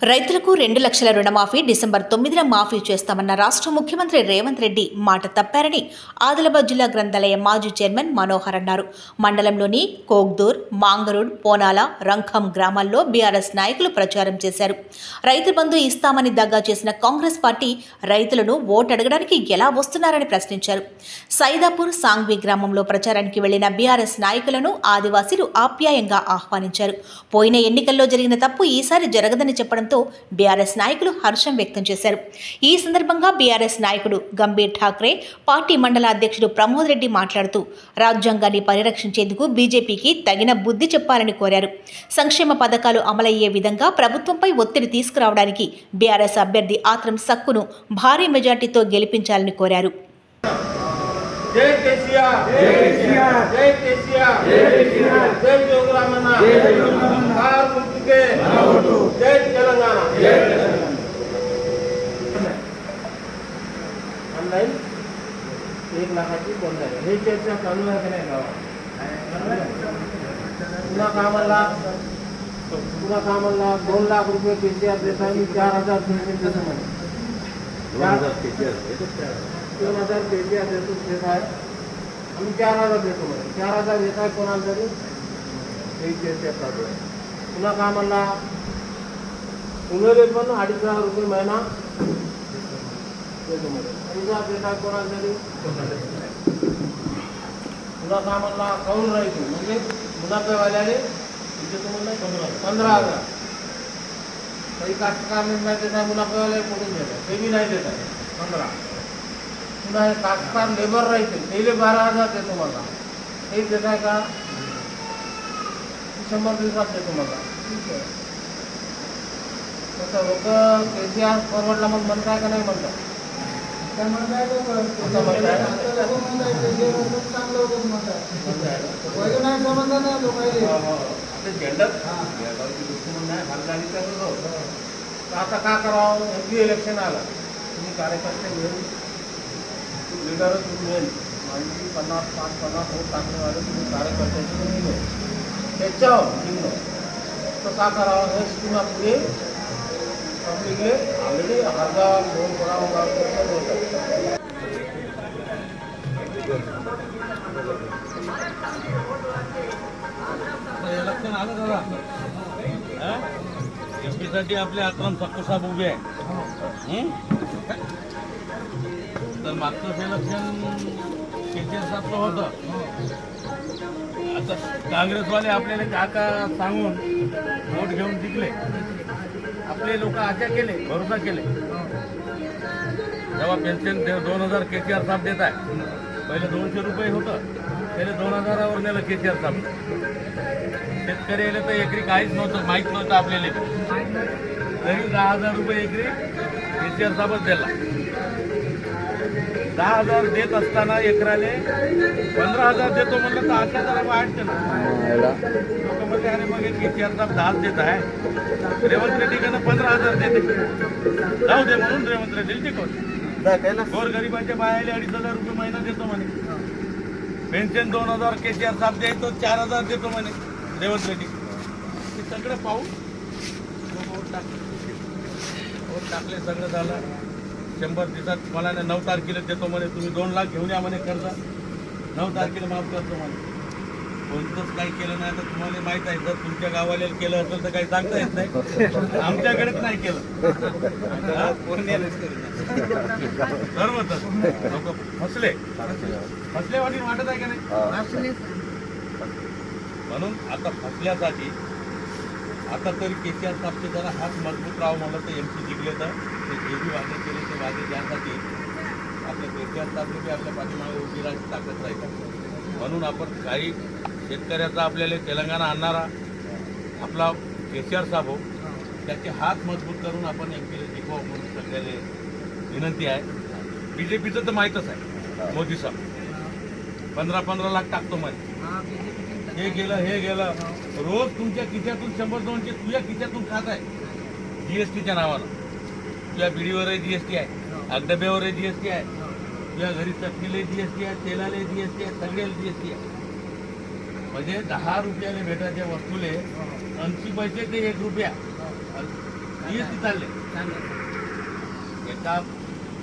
రైతులకు 2 లక్షల రుణమాఫీ డిసెంబర్ 9న మాఫీ చేస్తామన్న రాష్ట్ర ముఖ్యమంత్రి రేవంత్ రెడ్డి మాట తప్పారని ఆదిలాబాద్ జిల్లా గ్రంథాలయ మాజీ చైర్మన్ మనోహర్ అన్నారు. మండలంలోని కోగ్దూర్, మాంగరూడ్, పోనాల, రంఖం గ్రామాల్లో బీఆర్ఎస్ నాయకులు ప్రచారం చేశారు. రైతు బంధు ఇస్తామని దగా చేసిన కాంగ్రెస్ పార్టీ రైతులను ఓటు అడగడానికి ఎలా వస్తున్నారని ప్రశ్నించారు. సైదాపూర్, సాంగ్వి గ్రామంలో ప్రచారానికి వెళ్లిన బీఆర్ఎస్ నాయకులను ఆదివాసీలు ఆప్యాయంగా ఆహ్వానించారు. పోయిన ఎన్నికల్లో జరిగిన తప్పు ఈసారి జరగదని చెప్పడం బీఆర్ఎస్ నాయకులు హర్షం వ్యక్తం చేశారు. ఈ సందర్భంగా బీఆర్ఎస్ నాయకుడు గంభీర్ ఠాక్రే, పార్టీ మండల అధ్యక్షుడు ప్రమోద్ రెడ్డి మాట్లాడుతూ రాజ్యాంగాన్ని పరిరక్షించేందుకు బీజేపీకి తగిన బుద్ధి చెప్పాలని కోరారు. సంక్షేమ పథకాలు అమలయ్యే విధంగా ప్రభుత్వంపై ఒత్తిడి తీసుకురావడానికి బీఆర్ఎస్ అభ్యర్థి ఆత్రం సక్కును భారీ మెజార్టీతో గెలిపించాలని కోరారు. जय केसीआर, जय केसीआर, जय केसीआर, जय केसीआर, जय जोगरामन्ना, जय जोगरामन्ना, हार मुक्के, जय तेलंगाना, जय तेलंगाना. ऑनलाइन 1 लाखाची कोण झाली हे चर्चा चालू आहे की नाही गावात? पुन्हा कामाला 2 लाख रुपये केसीआर देत आहे. 4,000 पेमेंट देतो म्हणे. 2,000 केसीआर देतो देत आहे. आम्ही 4,000 देतो म्हणे. 4,000 देत आहे कोणाला तरी हे चर्चा चालू आहे. पुन्हा कामाला उमेदे पण 2,500 रुपये महिना देतो म्हणे. 2,000 देत आहे कोणाला तरी. पुन्हा कामाला कौल राहायचं म्हणजे मुनाफेवाल्याने देतो म्हणलं 15,000. काही कास्तकार नाही देत आहे, मुनाफेवाले पडून देत आहे, ते बी नाही देत आहे 15. पुन्हा हे कास्तकार लेबर राहते त्याला 12,000 देतो मला. हे देत आहे का? 100 दिवसात देतो मला. ठीक आहे. तसं लोक केसीआर फॉरवर्डला मग म्हणताय का नाही म्हणतात? म्हणताय झेंडर आता का करावं? एमपी इलेक्शन आला, तुम्ही कार्यकर्ते मिळून लीडर तुम्ही 50 वोट टाकणेवाले तुम्ही कार्यकर्त्याचे निघलो त्याच्यावर निघलो तर का करावं? हे तुम्हाला पुढे पब्लिकले ऑलरेडी 1,000 2 होतात. इलेक्शन आलं दादा, एमपीसाठी आपले आक्रम सक्कू साहेब उभे आहे. तर मागचं इलेक्शन केसीआर साहेबचं होतं. आता काँग्रेसवाले आपल्याला काका सांगून वोट घेऊन जिंकले. आपले लोक आशा केले, भरोसा केले. जेव्हा पेन्शन 2,000 केसीआर साहेब देत आहे, पहिले 200 रुपये होतं, त्याला 2,000वर नेलं केसीआर साहेब. शेतकऱ्याला तर एकरी काहीच नव्हतं, माहीत नव्हतं आपल्याला. तरी 10,000 रुपये एकरी केसीआर साहेबच दिला. 10,000 देत असताना एकराले 15,000 देतो म्हणलं तर अशा जरा वाढते ना. लोक म्हणते अरे मग केसीआर साहेब 10 देत आहे, रेवंत रेड्डीकडनं 15,000 देते, जाऊ दे म्हणून रेवंत रेड्डी टिकवते. गोरगरिबांच्या बायाला 2,500 रुपये महिना देतो म्हणे. पेन्शन 2,000 केसीआर साहेब द्यायचो, 4,000 देतो म्हणे रेवंत रेड्डी. हे सगळं पाहून लोक वोट टाकले. सगळं झालं. 100 दिवसात मला 9 तारखेला देतो म्हणे. तुम्ही 2 लाख घेऊन या म्हणे कर्ज. 9 तारखेला माफ करतो म्हणे. कोणतंच काही केलं नाही तर तुम्हाला माहीत आहे. जर तुमच्या गावाला केलं असेल तर काही सांगता येत नाही. आमच्याकडेच नाही केलं. सर्वच लोक फसले वाटी वाटत आहे का नाही? म्हणून आता फसल्यासाठी आता तरी केसीआर साहेबचे जरा हात मजबूत राहावं म्हणलं तर एमपी जिंकले तर ते जे बी वादे केले ते वादे द्यासाठी आपल्या केसीआर साहेबने बी आपल्या पाठीमागे उभी राहायची ताकद राहील. म्हणून आपण काही शेतकऱ्याचा आपल्याला तेलंगणा आणणारा आपला केसीआर साहेब हो, त्याचे हात मजबूत करून आपण एमपीला जिंकवा म्हणून सगळ्याला विनंती आहे. बीजेपीचं तर माहीतच आहे. मोदी साहेब 15 लाख टाकतो म्हणे. हे गेलं रोज तुमच्या खिशातून 100-200 तुझ्या खिशातून खात आहे. जीएसटीच्या नावानं तुझ्या बिडीवरही जीएसटी आहे, अगडब्यावरही जीएसटी आहे, तुझ्या घरी चटणीला जीएसटी आहे, तेलाला जीएसटी आहे, सगळ्याला जीएसटी आहे. म्हणजे 10 रुपयाला भेटायच्या वस्तूले 80 पैसे ते 1 रुपया जीएसटी चालले चालेल. एका